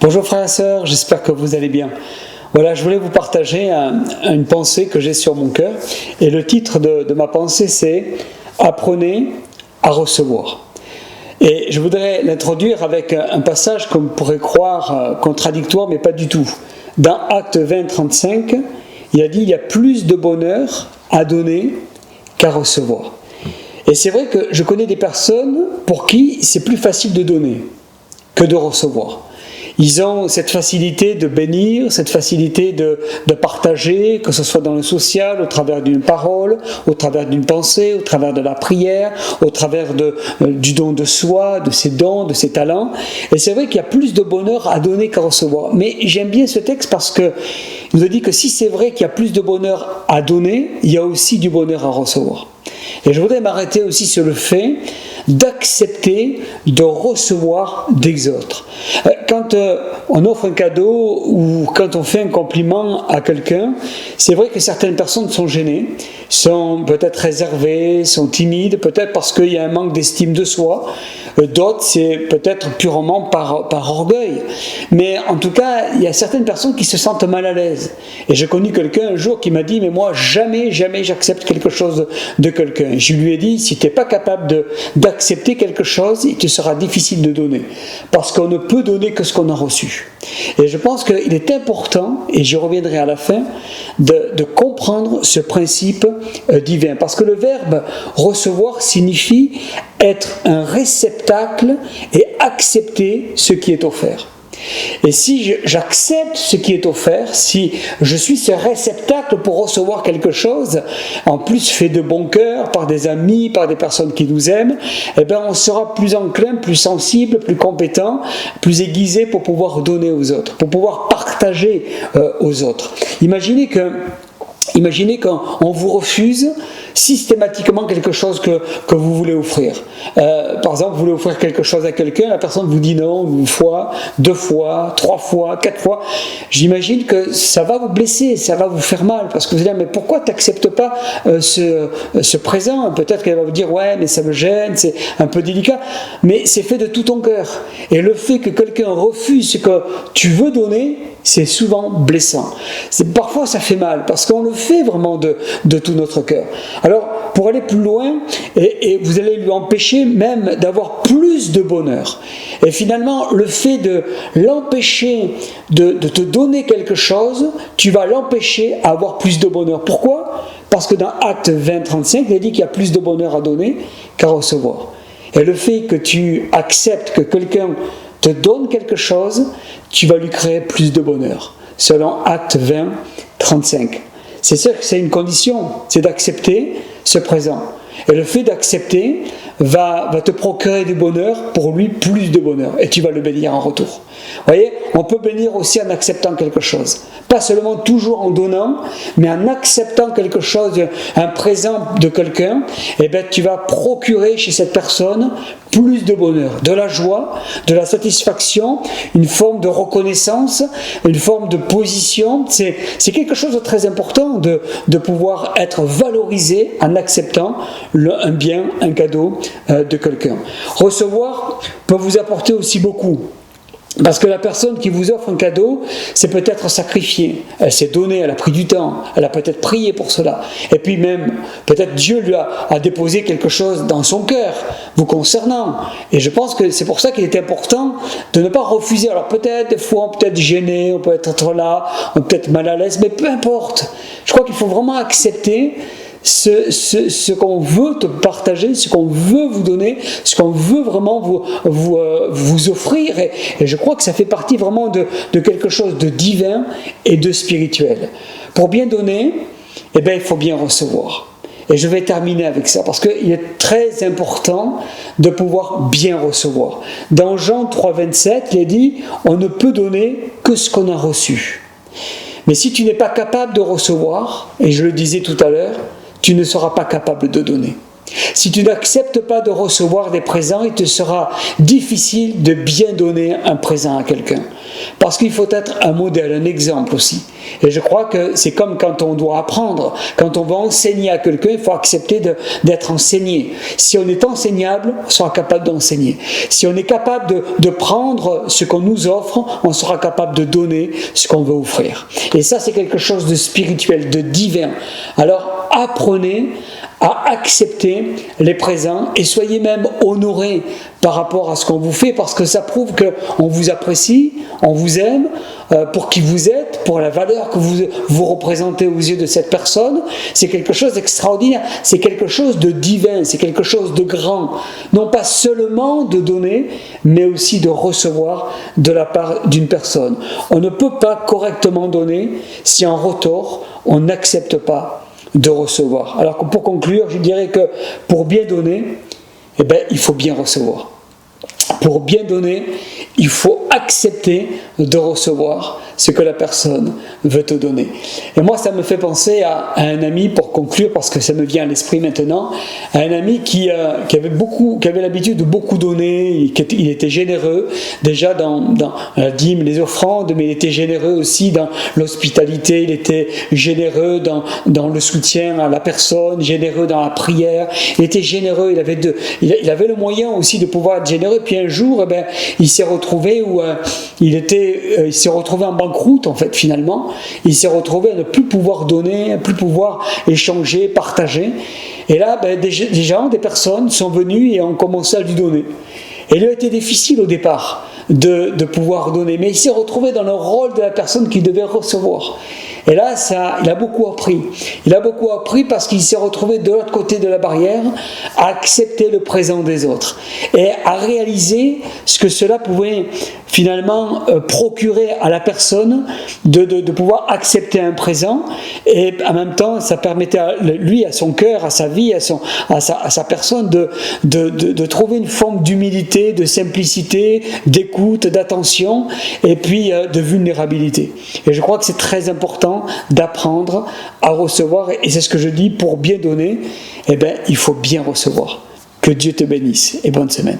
Bonjour frères et sœurs, j'espère que vous allez bien. Voilà, je voulais vous partager une pensée que j'ai sur mon cœur. Et le titre de ma pensée, c'est « Apprenez à recevoir ». Et je voudrais l'introduire avec un passage qu'on pourrait croire contradictoire, mais pas du tout. Dans Acte 20, 35, il a dit « Il y a plus de bonheur à donner qu'à recevoir ». Et c'est vrai que je connais des personnes pour qui c'est plus facile de donner que de recevoir. Ils ont cette facilité de bénir, cette facilité de partager, que ce soit dans le social, au travers d'une parole, au travers d'une pensée, au travers de la prière, au travers du don de soi, de ses dons, de ses talents. Et c'est vrai qu'il y a plus de bonheur à donner qu'à recevoir. Mais j'aime bien ce texte parce qu'il nous dit que si c'est vrai qu'il y a plus de bonheur à donner, il y a aussi du bonheur à recevoir. Et je voudrais m'arrêter aussi sur le fait d'accepter de recevoir des autres. Quand on offre un cadeau ou quand on fait un compliment à quelqu'un, c'est vrai que certaines personnes sont gênées, sont peut-être réservées, sont timides, peut-être parce qu'il y a un manque d'estime de soi. D'autres, c'est peut-être purement par orgueil. Mais en tout cas, il y a certaines personnes qui se sentent mal à l'aise. Et j'ai connu quelqu'un un jour qui m'a dit « Mais moi, jamais j'accepte quelque chose de quelqu'un. » Je lui ai dit « Si tu n'es pas capable d'accepter quelque chose, il te sera difficile de donner. Parce qu'on ne peut donner que ce qu'on a reçu. » Et je pense qu'il est important, et j'y reviendrai à la fin, de comprendre ce principe divin. Parce que le verbe « recevoir » signifie être un réceptacle et accepter ce qui est offert. Et si j'accepte ce qui est offert, si je suis ce réceptacle pour recevoir quelque chose, en plus fait de bon cœur, par des amis, par des personnes qui nous aiment, eh bien on sera plus enclin, plus sensible, plus compétent, plus aiguisé pour pouvoir donner aux autres, pour pouvoir partager aux autres. Imaginez qu'on vous refuse systématiquement quelque chose que vous voulez offrir. Par exemple, vous voulez offrir quelque chose à quelqu'un, la personne vous dit non une fois, 2 fois, 3 fois, 4 fois. J'imagine que ça va vous blesser, ça va vous faire mal, parce que vous allez dire, mais pourquoi tu n'acceptes pas ce présent? Peut-être qu'elle va vous dire, ouais, mais ça me gêne, c'est un peu délicat, mais c'est fait de tout ton cœur. Et le fait que quelqu'un refuse ce que tu veux donner, c'est souvent blessant. Parfois, ça fait mal, parce qu'on le fait vraiment de tout notre cœur. Alors, pour aller plus loin, et vous allez lui empêcher même d'avoir plus de bonheur. Et finalement, le fait de l'empêcher de te donner quelque chose, tu vas l'empêcher à avoir plus de bonheur. Pourquoi? Parce que dans Acte 20, 35, il a dit qu'il y a plus de bonheur à donner qu'à recevoir. Et le fait que tu acceptes que quelqu'un te donne quelque chose, tu vas lui créer plus de bonheur. Selon Acte 20, 35. C'est sûr que c'est une condition, c'est d'accepter ce présent. Et le fait d'accepter va te procurer du bonheur, pour lui plus de bonheur. Et tu vas le bénir en retour. Vous voyez, on peut bénir aussi en acceptant quelque chose. Pas seulement toujours en donnant, mais en acceptant quelque chose, un présent de quelqu'un, et bien tu vas procurer chez cette personne plus de bonheur, de la joie, de la satisfaction, une forme de reconnaissance, une forme de position. C'est quelque chose de très important de pouvoir être valorisé en acceptant un bien, un cadeau de quelqu'un. Recevoir peut vous apporter aussi beaucoup. Parce que la personne qui vous offre un cadeau, c'est peut-être sacrifiée, elle s'est donnée, elle a pris du temps, elle a peut-être prié pour cela. Et puis même, peut-être Dieu lui a déposé quelque chose dans son cœur, vous concernant. Et je pense que c'est pour ça qu'il est important de ne pas refuser. Alors peut-être, des fois, on peut être gêné, on peut être là, on peut être mal à l'aise, mais peu importe. Je crois qu'il faut vraiment accepter ce qu'on veut te partager, ce qu'on veut vous donner, ce qu'on veut vraiment vous offrir. Et je crois que ça fait partie vraiment de quelque chose de divin et de spirituel. Pour bien donner, eh bien, il faut bien recevoir. Et je vais terminer avec ça, parce qu'il est très important de pouvoir bien recevoir. Dans Jean 3, 27, il est dit « On ne peut donner que ce qu'on a reçu ». Mais si tu n'es pas capable de recevoir, et je le disais tout à l'heure, tu ne seras pas capable de donner. Si tu n'acceptes pas de recevoir des présents, il te sera difficile de bien donner un présent à quelqu'un. Parce qu'il faut être un modèle, un exemple aussi. Et je crois que c'est comme quand on doit apprendre. Quand on va enseigner à quelqu'un, il faut accepter d'être enseigné. Si on est enseignable, on sera capable d'enseigner. Si on est capable de prendre ce qu'on nous offre, on sera capable de donner ce qu'on veut offrir. Et ça, c'est quelque chose de spirituel, de divin. Alors, apprenez à accepter les présents et soyez même honorés par rapport à ce qu'on vous fait, parce que ça prouve qu'on vous apprécie, on vous aime pour qui vous êtes, pour la valeur que vous représentez aux yeux de cette personne. C'est quelque chose d'extraordinaire, c'est quelque chose de divin, c'est quelque chose de grand. Non pas seulement de donner, mais aussi de recevoir de la part d'une personne. On ne peut pas correctement donner si en retour on n'accepte pas de recevoir. Alors pour conclure, je dirais que pour bien donner, il faut bien recevoir. Pour bien donner, il faut accepter de recevoir ce que la personne veut te donner. Et moi, ça me fait penser à un ami, pour conclure, parce que ça me vient à l'esprit maintenant, à un ami qui avait l'habitude de beaucoup donner, il était généreux, déjà dans la dîme, les offrandes, mais il était généreux aussi dans l'hospitalité, il était généreux dans le soutien à la personne, généreux dans la prière, il était généreux, il avait le moyen aussi de pouvoir être généreux. Puis un jour, il s'est retrouvé il s'est retrouvé en banqueroute, en fait, finalement. Il s'est retrouvé à ne plus pouvoir donner, à ne plus pouvoir échanger, partager. Et là, des personnes sont venues et ont commencé à lui donner. Et il lui a été difficile au départ de pouvoir donner, mais il s'est retrouvé dans le rôle de la personne qui devait recevoir. Et là, il a beaucoup appris. Il a beaucoup appris parce qu'il s'est retrouvé de l'autre côté de la barrière à accepter le présent des autres et à réaliser ce que cela pouvait finalement procurer à la personne de pouvoir accepter un présent, et en même temps ça permettait à lui, à son cœur, à sa vie, à sa personne de trouver une forme d'humilité, de simplicité, d'écoute, d'attention et puis de vulnérabilité. Et je crois que c'est très important d'apprendre à recevoir, et c'est ce que je dis, pour bien donner, il faut bien recevoir. Que Dieu te bénisse et bonne semaine.